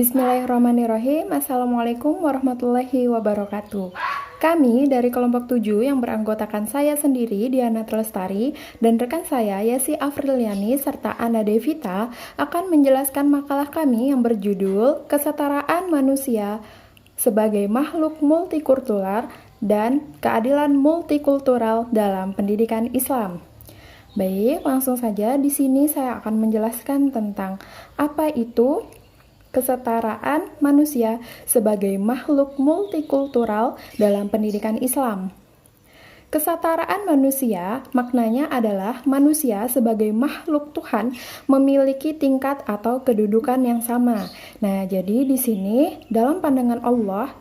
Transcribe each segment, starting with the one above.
Bismillahirrahmanirrahim. Assalamualaikum warahmatullahi wabarakatuh. Kami dari kelompok 7 yang beranggotakan saya sendiri, Diana Lestari, dan rekan saya, Yesi Afriliani, serta Ana Devita, akan menjelaskan makalah kami yang berjudul Kesetaraan Manusia sebagai Makhluk Multikultural dan Keadilan Multikultural dalam Pendidikan Islam. Baik, langsung saja di sini saya akan menjelaskan tentang apa itu kesetaraan manusia sebagai makhluk multikultural dalam pendidikan Islam. Kesetaraan manusia maknanya adalah manusia sebagai makhluk Tuhan memiliki tingkat atau kedudukan yang sama. Nah, jadi di sini dalam pandangan Allah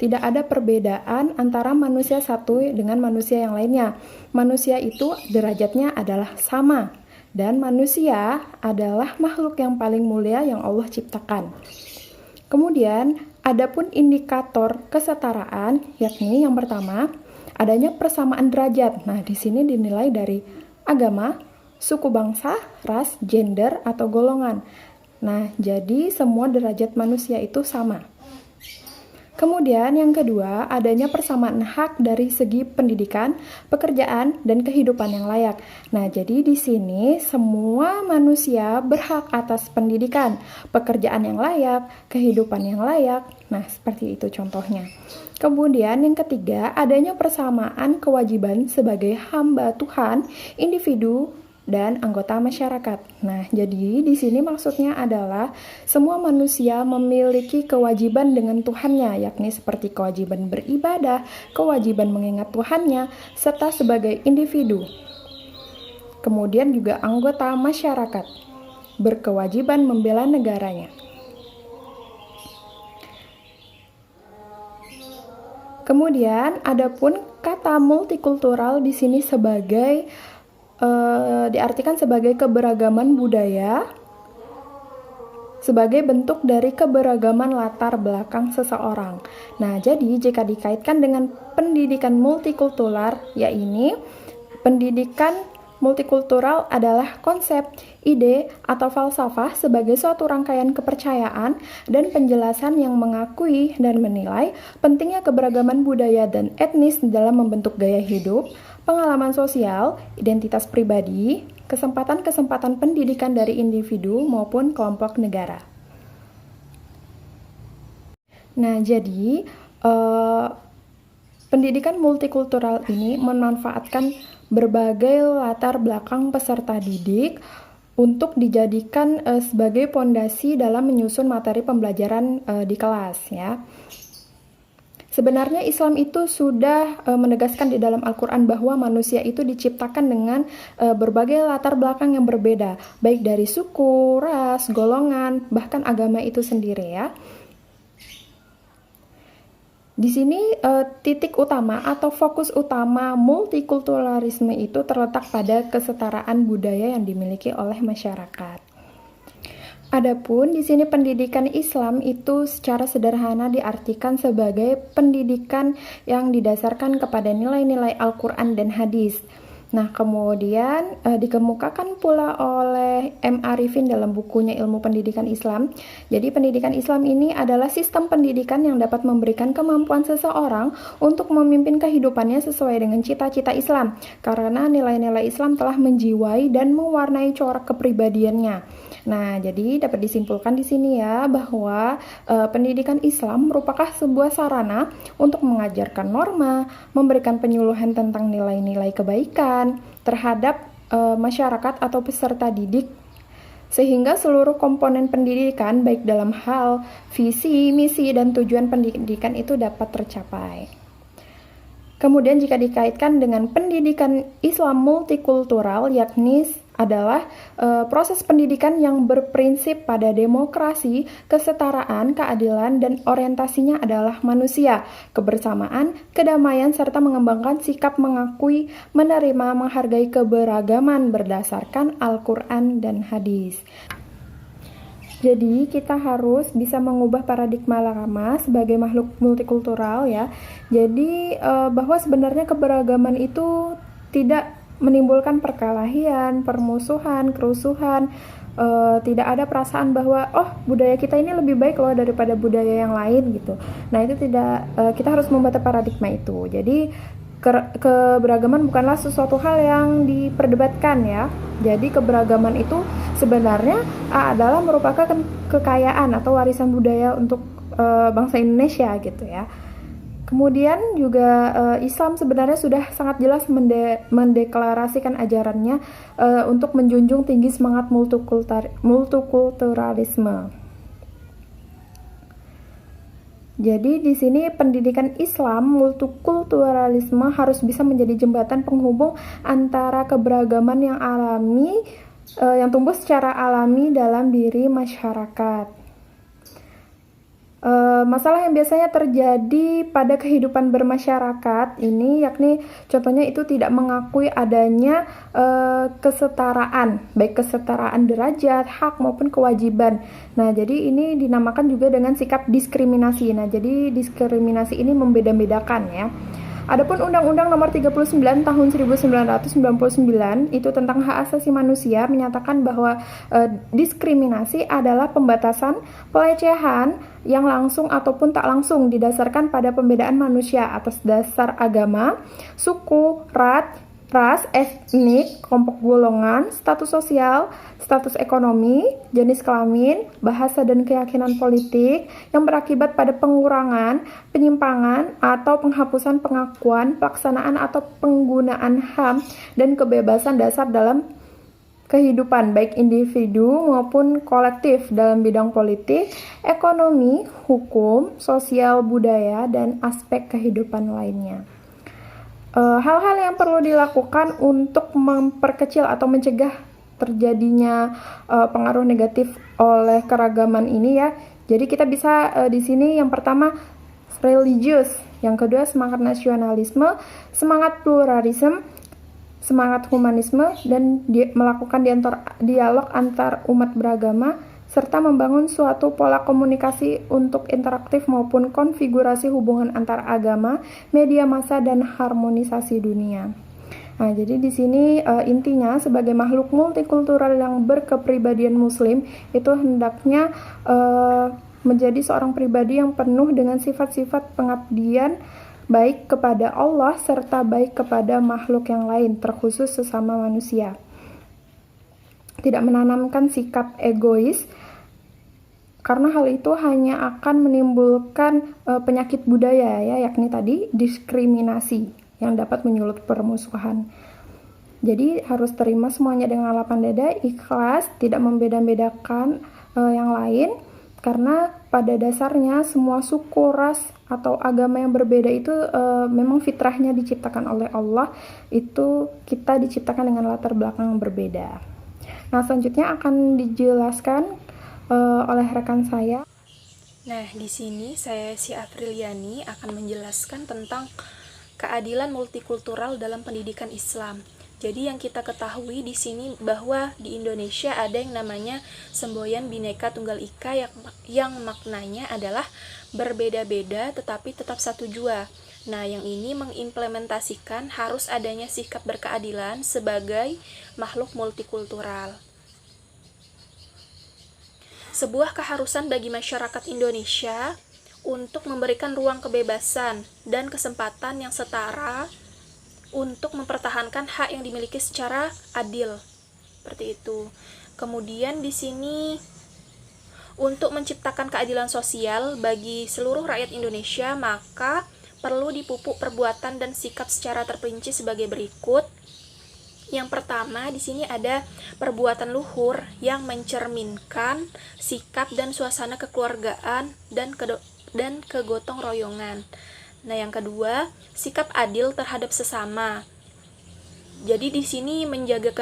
tidak ada perbedaan antara manusia satu dengan manusia yang lainnya. Manusia itu derajatnya adalah sama, dan manusia adalah makhluk yang paling mulia yang Allah ciptakan. Kemudian, adapun indikator kesetaraan, yakni yang pertama, adanya persamaan derajat. Nah, di sini dinilai dari agama, suku bangsa, ras, gender, atau golongan. Nah, jadi semua derajat manusia itu sama. Kemudian yang kedua, adanya persamaan hak dari segi pendidikan, pekerjaan, dan kehidupan yang layak. Nah, jadi di sini semua manusia berhak atas pendidikan, pekerjaan yang layak, kehidupan yang layak. Nah, seperti itu contohnya. Kemudian yang ketiga, adanya persamaan kewajiban sebagai hamba Tuhan, individu, dan anggota masyarakat. Nah, jadi di sini maksudnya adalah semua manusia memiliki kewajiban dengan Tuhannya, yakni seperti kewajiban beribadah, kewajiban mengingat Tuhannya, serta sebagai individu. Kemudian juga anggota masyarakat berkewajiban membela negaranya. Kemudian adapun kata multikultural di sini sebagai diartikan sebagai keberagaman budaya sebagai bentuk dari keberagaman latar belakang seseorang. Nah, jadi jika dikaitkan dengan pendidikan multikultural, yaitu pendidikan multikultural adalah konsep, ide, atau falsafah sebagai suatu rangkaian kepercayaan dan penjelasan yang mengakui dan menilai pentingnya keberagaman budaya dan etnis dalam membentuk gaya hidup, pengalaman sosial, identitas pribadi, kesempatan-kesempatan pendidikan dari individu maupun kelompok negara. Nah, jadi pendidikan multikultural ini memanfaatkan berbagai latar belakang peserta didik untuk dijadikan sebagai pondasi dalam menyusun materi pembelajaran di kelas, ya. Sebenarnya Islam itu sudah menegaskan di dalam Al-Quran bahwa manusia itu diciptakan dengan berbagai latar belakang yang berbeda, baik dari suku, ras, golongan, bahkan agama itu sendiri, ya. Di sini titik utama atau fokus utama multikulturalisme itu terletak pada kesetaraan budaya yang dimiliki oleh masyarakat. Adapun di sini pendidikan Islam itu secara sederhana diartikan sebagai pendidikan yang didasarkan kepada nilai-nilai Al-Quran dan hadis. Nah, kemudian dikemukakan pula oleh M. Arifin dalam bukunya Ilmu Pendidikan Islam. Jadi pendidikan Islam ini adalah sistem pendidikan yang dapat memberikan kemampuan seseorang untuk memimpin kehidupannya sesuai dengan cita-cita Islam, karena nilai-nilai Islam telah menjiwai dan mewarnai corak kepribadiannya. Nah, jadi dapat disimpulkan di sini ya bahwa pendidikan Islam merupakan sebuah sarana untuk mengajarkan norma, memberikan penyuluhan tentang nilai-nilai kebaikan terhadap masyarakat atau peserta didik, sehingga seluruh komponen pendidikan baik dalam hal visi, misi, dan tujuan pendidikan itu dapat tercapai. Kemudian jika dikaitkan dengan pendidikan Islam multikultural, yakni adalah proses pendidikan yang berprinsip pada demokrasi, kesetaraan, keadilan, dan orientasinya adalah manusia, kebersamaan, kedamaian, serta mengembangkan sikap mengakui, menerima, menghargai keberagaman berdasarkan Al-Quran dan hadis. Jadi kita harus bisa mengubah paradigma lama sebagai makhluk multikultural, ya. Jadi bahwa sebenarnya keberagaman itu tidak menimbulkan perkelahian, permusuhan, kerusuhan. Tidak ada perasaan bahwa budaya kita ini lebih baik loh daripada budaya yang lain gitu. Nah itu tidak, kita harus membaca paradigma itu. Jadi keberagaman bukanlah sesuatu hal yang diperdebatkan ya. Jadi keberagaman itu sebenarnya adalah merupakan kekayaan atau warisan budaya untuk bangsa Indonesia gitu ya. Kemudian juga Islam sebenarnya sudah sangat jelas mendeklarasikan ajarannya untuk menjunjung tinggi semangat multikulturalisme. Jadi di sini pendidikan Islam multikulturalisme harus bisa menjadi jembatan penghubung antara keberagaman yang alami, yang tumbuh secara alami dalam diri masyarakat. Masalah yang biasanya terjadi pada kehidupan bermasyarakat ini yakni contohnya itu tidak mengakui adanya kesetaraan, baik kesetaraan derajat, hak maupun kewajiban. Nah, jadi ini dinamakan juga dengan sikap diskriminasi. Nah, jadi diskriminasi ini membeda-bedakan ya. Adapun Undang-Undang Nomor 39 Tahun 1999 itu tentang hak asasi manusia menyatakan bahwa diskriminasi adalah pembatasan, pelecehan yang langsung ataupun tak langsung didasarkan pada pembedaan manusia atas dasar agama, suku, ras, etnik, kelompok golongan, status sosial, status ekonomi, jenis kelamin, bahasa dan keyakinan politik yang berakibat pada pengurangan, penyimpangan, atau penghapusan pengakuan, pelaksanaan atau penggunaan HAM dan kebebasan dasar dalam kehidupan baik individu maupun kolektif dalam bidang politik, ekonomi, hukum, sosial, budaya, dan aspek kehidupan lainnya. Hal-hal yang perlu dilakukan untuk memperkecil atau mencegah terjadinya pengaruh negatif oleh keragaman ini ya. Jadi kita bisa di sini yang pertama religius, yang kedua semangat nasionalisme, semangat pluralisme, semangat humanisme, dan melakukan dialog antar umat beragama, serta membangun suatu pola komunikasi untuk interaktif maupun konfigurasi hubungan antar agama, media massa, dan harmonisasi dunia. Nah, jadi di sini intinya sebagai makhluk multikultural yang berkepribadian Muslim itu hendaknya menjadi seorang pribadi yang penuh dengan sifat-sifat pengabdian baik kepada Allah serta baik kepada makhluk yang lain, terkhusus sesama manusia. Tidak menanamkan sikap egois, karena hal itu hanya akan menimbulkan penyakit budaya ya, yakni tadi diskriminasi yang dapat menyulut permusuhan. Jadi harus terima semuanya dengan lapang dada, ikhlas, tidak membeda-bedakan yang lain, karena pada dasarnya semua suku, ras, atau agama yang berbeda itu memang fitrahnya diciptakan oleh Allah, itu kita diciptakan dengan latar belakang yang berbeda. Nah, selanjutnya akan dijelaskan oleh rekan saya. Nah, di sini saya si Afriliani akan menjelaskan tentang keadilan multikultural dalam pendidikan Islam. Jadi yang kita ketahui di sini bahwa di Indonesia ada yang namanya semboyan Bhinneka Tunggal Ika yang maknanya adalah berbeda-beda tetapi tetap satu jua. Nah, yang ini mengimplementasikan harus adanya sikap berkeadilan sebagai makhluk multikultural. Sebuah keharusan bagi masyarakat Indonesia untuk memberikan ruang kebebasan dan kesempatan yang setara untuk mempertahankan hak yang dimiliki secara adil. Seperti itu. Kemudian di sini untuk menciptakan keadilan sosial bagi seluruh rakyat Indonesia, maka perlu dipupuk perbuatan dan sikap secara terperinci sebagai berikut. Yang pertama, di sini ada perbuatan luhur yang mencerminkan sikap dan suasana kekeluargaan dan kegotong royongan. Nah, yang kedua, sikap adil terhadap sesama. Jadi di sini menjaga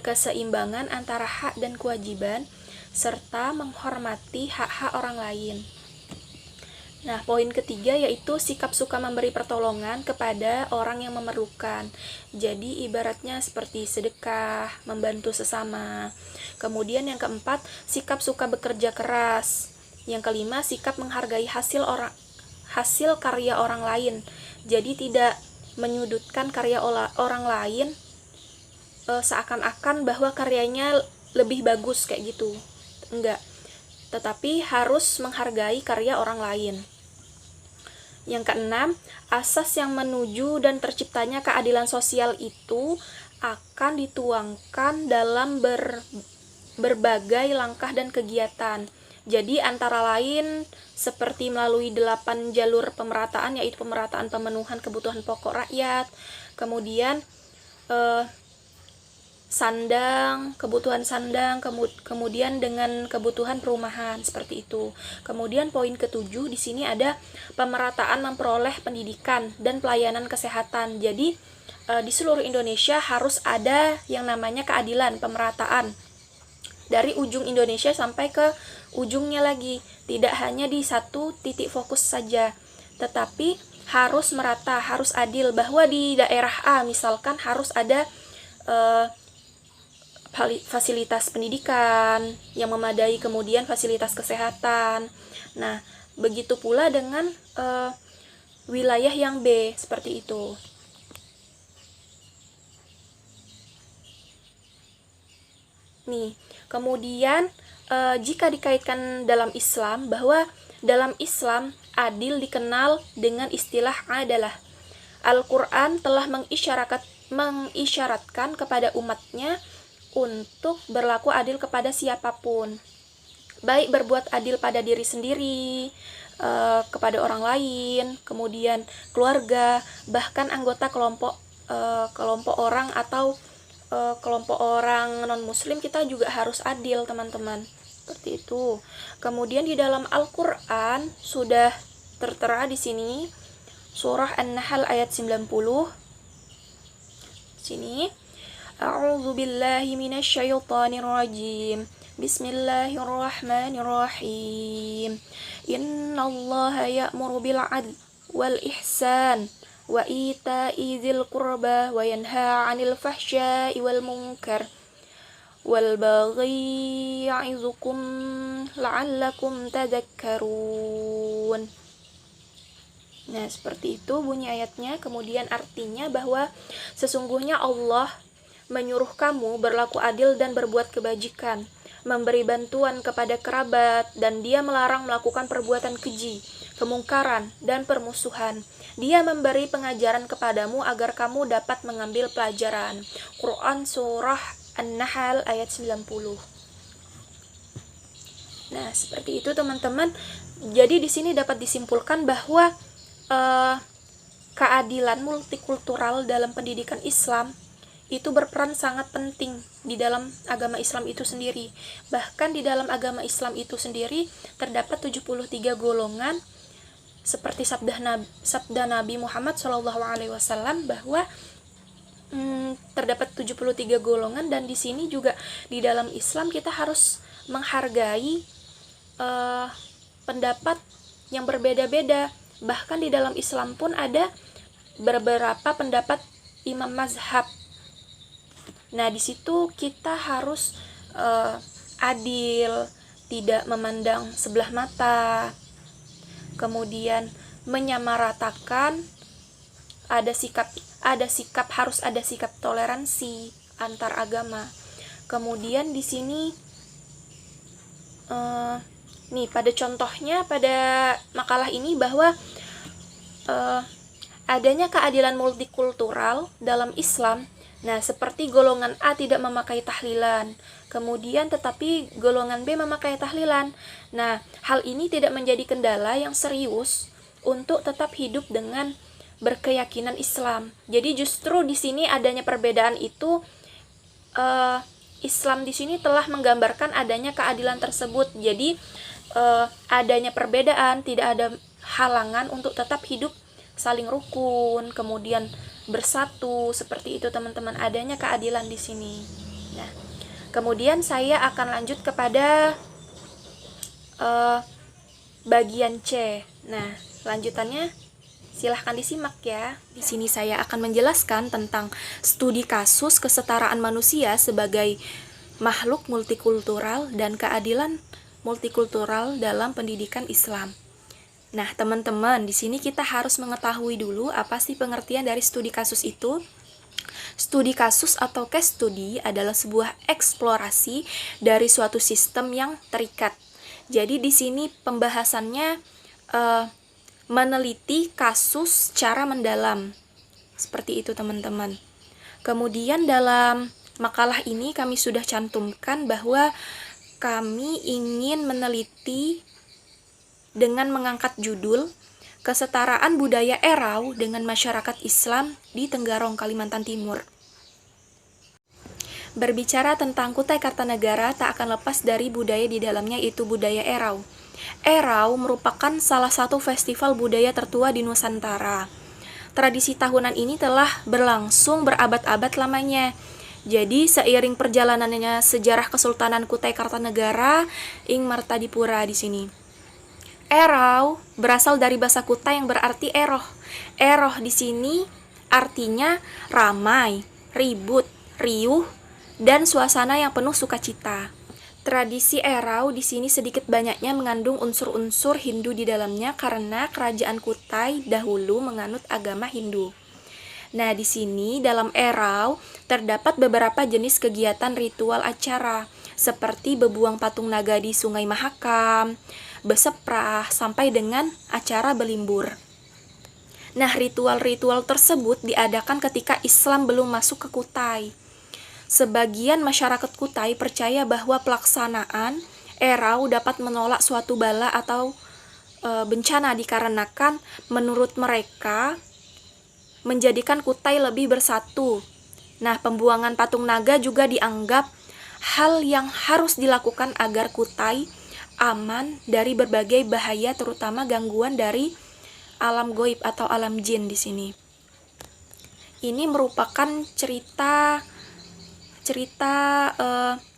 keseimbangan antara hak dan kewajiban serta menghormati hak-hak orang lain. Nah, poin ketiga yaitu sikap suka memberi pertolongan kepada orang yang memerlukan. Jadi, ibaratnya seperti sedekah, membantu sesama. Kemudian yang keempat, sikap suka bekerja keras. Yang kelima, sikap menghargai hasil karya orang lain. Jadi, tidak menyudutkan karya orang lain seakan-akan bahwa karyanya lebih bagus kayak gitu. Enggak. Tetapi harus menghargai karya orang lain. Yang keenam, asas yang menuju dan terciptanya keadilan sosial itu akan dituangkan dalam berbagai langkah dan kegiatan. Jadi antara lain seperti melalui 8 jalur pemerataan, yaitu pemerataan pemenuhan kebutuhan pokok rakyat, kemudian kebutuhan sandang, kemudian dengan kebutuhan perumahan, seperti itu. Kemudian poin ketujuh di sini ada pemerataan memperoleh pendidikan dan pelayanan kesehatan. Jadi di seluruh Indonesia harus ada yang namanya keadilan, pemerataan. Dari ujung Indonesia sampai ke ujungnya lagi. Tidak hanya di satu titik fokus saja, tetapi harus merata, harus adil, bahwa di daerah A misalkan harus ada fasilitas pendidikan yang memadai, kemudian fasilitas kesehatan. Nah, begitu pula dengan wilayah yang B, seperti itu. Nih, kemudian jika dikaitkan dalam Islam, bahwa dalam Islam adil dikenal dengan istilah adalah. Al-Quran telah mengisyaratkan kepada umatnya untuk berlaku adil kepada siapapun, baik berbuat adil pada diri sendiri, kepada orang lain, kemudian keluarga, bahkan anggota kelompok orang atau kelompok orang non-muslim, kita juga harus adil, teman-teman. Seperti itu. Kemudian di dalam Al-Qur'an sudah tertera di sini surah An-Nahl ayat 90. Sini. A'udzu billahi minasyaitonir rajim. Bismillahirrahmanirrahim. Innallaha ya'muru bil 'adli wal ihsan wa ita'i dzil qurba wa yanha 'anil fahsya'i wal munkar wal baghi ya'izukum la'allakum tadhakkarun. Nah, seperti itu bunyi ayatnya. Kemudian artinya bahwa sesungguhnya Allah menyuruh kamu berlaku adil dan berbuat kebajikan, memberi bantuan kepada kerabat, dan Dia melarang melakukan perbuatan keji, kemungkaran, dan permusuhan. Dia memberi pengajaran kepadamu agar kamu dapat mengambil pelajaran. Quran Surah An-Nahl ayat 90. Nah, seperti itu teman-teman. Jadi di sini dapat disimpulkan bahwa keadilan multikultural dalam pendidikan Islam itu berperan sangat penting di dalam agama Islam itu sendiri. Bahkan di dalam agama Islam itu sendiri terdapat 73 golongan, seperti sabda Nabi Muhammad SAW bahwa terdapat 73 golongan, dan di sini juga di dalam Islam kita harus menghargai pendapat yang berbeda-beda. Bahkan di dalam Islam pun ada beberapa pendapat imam mazhab. Nah, di situ kita harus adil, tidak memandang sebelah mata, kemudian menyamaratakan, harus ada sikap toleransi antar agama. Kemudian di sini nih pada contohnya pada makalah ini bahwa adanya keadilan multikultural dalam Islam. Nah, seperti golongan A tidak memakai tahlilan, kemudian tetapi golongan B memakai tahlilan. Nah, hal ini tidak menjadi kendala yang serius untuk tetap hidup dengan berkeyakinan Islam. Jadi justru di sini adanya perbedaan itu, Islam di sini telah menggambarkan adanya keadilan tersebut. Jadi adanya perbedaan tidak ada halangan untuk tetap hidup saling rukun, kemudian bersatu, seperti itu teman-teman, adanya keadilan di sini. Nah, kemudian saya akan lanjut kepada bagian C. Nah, lanjutannya silahkan disimak ya. Di sini saya akan menjelaskan tentang studi kasus kesetaraan manusia sebagai makhluk multikultural dan keadilan multikultural dalam pendidikan Islam. Nah, teman-teman, di sini kita harus mengetahui dulu apa sih pengertian dari studi kasus itu. Studi kasus atau case study adalah sebuah eksplorasi dari suatu sistem yang terikat. Jadi di sini pembahasannya meneliti kasus secara mendalam. Seperti itu teman-teman. Kemudian dalam makalah ini kami sudah cantumkan bahwa kami ingin meneliti dengan mengangkat judul Kesetaraan Budaya Erau dengan Masyarakat Islam di Tenggarong, Kalimantan Timur. Berbicara tentang Kutai Kartanegara tak akan lepas dari budaya di dalamnya, yaitu budaya Erau. Erau merupakan salah satu festival budaya tertua di Nusantara. Tradisi tahunan ini telah berlangsung berabad-abad lamanya. Jadi seiring perjalanannya sejarah Kesultanan Kutai Kartanegara ing Martadipura di sini. Erau berasal dari bahasa Kutai yang berarti eroh. Eroh di sini artinya ramai, ribut, riuh, dan suasana yang penuh sukacita. Tradisi Erau di sini sedikit banyaknya mengandung unsur-unsur Hindu di dalamnya karena kerajaan Kutai dahulu menganut agama Hindu. Nah, di sini dalam Erau terdapat beberapa jenis kegiatan ritual acara seperti bebuang patung naga di Sungai Mahakam, beseprah, sampai dengan acara belimbur. Nah, ritual-ritual tersebut diadakan ketika Islam belum masuk ke Kutai. Sebagian masyarakat Kutai percaya bahwa pelaksanaan Erau dapat menolak suatu bala atau bencana dikarenakan menurut mereka menjadikan Kutai lebih bersatu. Nah, pembuangan patung naga juga dianggap hal yang harus dilakukan agar Kutai aman dari berbagai bahaya, terutama gangguan dari alam goib atau alam jin di sini. Ini merupakan cerita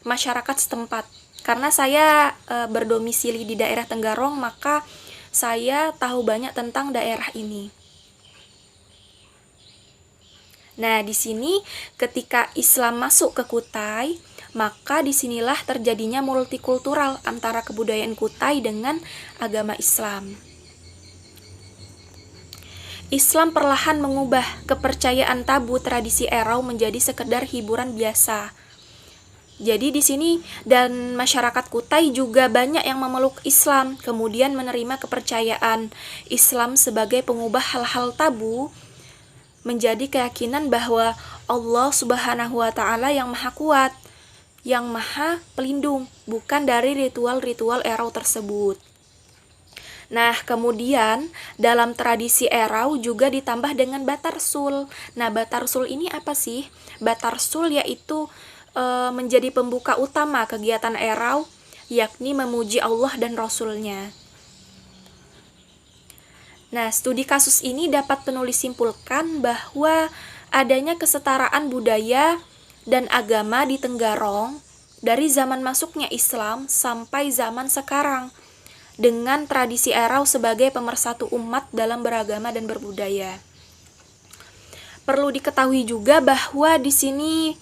masyarakat setempat. Karena saya berdomisili di daerah Tenggarong, maka saya tahu banyak tentang daerah ini. Nah, di sini ketika Islam masuk ke Kutai, maka disinilah terjadinya multikultural antara kebudayaan Kutai dengan agama Islam. Islam perlahan mengubah kepercayaan tabu tradisi Erau menjadi sekedar hiburan biasa. Jadi di sini dan masyarakat Kutai juga banyak yang memeluk Islam, kemudian menerima kepercayaan Islam sebagai pengubah hal-hal tabu menjadi keyakinan bahwa Allah Subhanahu wa Ta'ala yang Maha Kuat, yang Maha Pelindung, bukan dari ritual-ritual Erau tersebut. Nah, kemudian dalam tradisi Erau juga ditambah dengan Batarsul. Nah, Batarsul ini apa sih? Batarsul yaitu menjadi pembuka utama kegiatan Erau, yakni memuji Allah dan Rasul-Nya. Nah, studi kasus ini dapat penulis simpulkan bahwa adanya kesetaraan budaya dan agama di Tenggarong dari zaman masuknya Islam sampai zaman sekarang, dengan tradisi Erau sebagai pemersatu umat dalam beragama dan berbudaya. Perlu diketahui juga bahwa di sini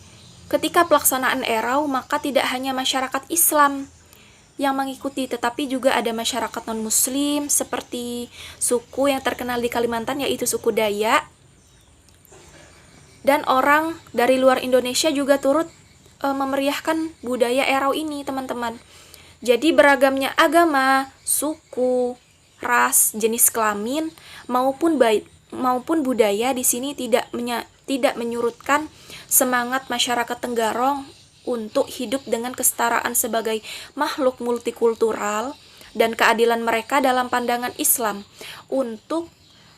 ketika pelaksanaan Erau, maka tidak hanya masyarakat Islam yang mengikuti, tetapi juga ada masyarakat non-muslim seperti suku yang terkenal di Kalimantan yaitu suku Dayak, dan orang dari luar Indonesia juga turut memeriahkan budaya Erau ini, teman-teman. Jadi beragamnya agama, suku, ras, jenis kelamin maupun budaya di sini tidak menyurutkan semangat masyarakat Tenggarong untuk hidup dengan kesetaraan sebagai makhluk multikultural dan keadilan mereka dalam pandangan Islam untuk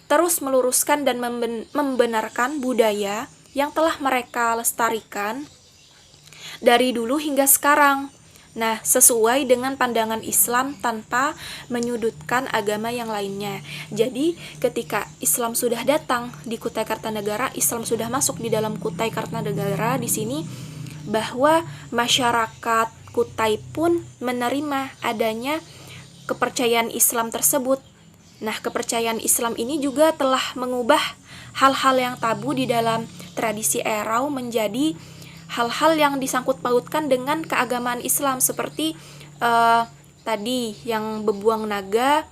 terus meluruskan dan membenarkan budaya yang telah mereka lestarikan dari dulu hingga sekarang. Nah, sesuai dengan pandangan Islam tanpa menyudutkan agama yang lainnya. Jadi, ketika Islam sudah datang di Kutai Kartanegara, Islam sudah masuk di dalam Kutai Kartanegara di sini, bahwa masyarakat Kutai pun menerima adanya kepercayaan Islam tersebut. Nah, kepercayaan Islam ini juga telah mengubah hal-hal yang tabu di dalam tradisi Erau menjadi hal-hal yang disangkut pautkan dengan keagamaan Islam, seperti tadi yang bebuang naga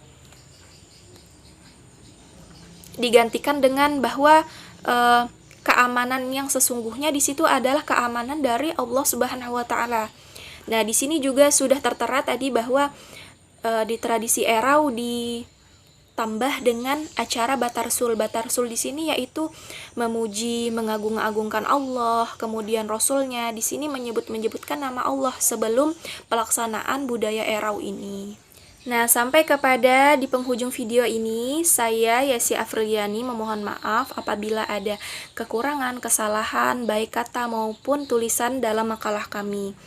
digantikan dengan bahwa keamanan yang sesungguhnya di situ adalah keamanan dari Allah Subhanahu wa taala. Nah, di sini juga sudah tertera tadi bahwa di tradisi Erau ditambah dengan acara Batarsul. Batarsul di sini yaitu memuji, mengagung-agungkan Allah, kemudian Rasulnya. Di sini menyebutkan nama Allah sebelum pelaksanaan budaya Erau ini. Nah, sampai kepada di penghujung video ini, saya Yesi Afriliani memohon maaf apabila ada kekurangan, kesalahan, baik kata maupun tulisan dalam makalah kami.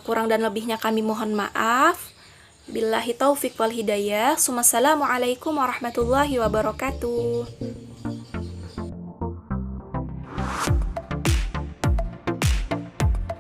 Kurang dan lebihnya kami mohon maaf. Billahi taufik wal hidayah. Wassalamualaikum warahmatullahi wabarakatuh.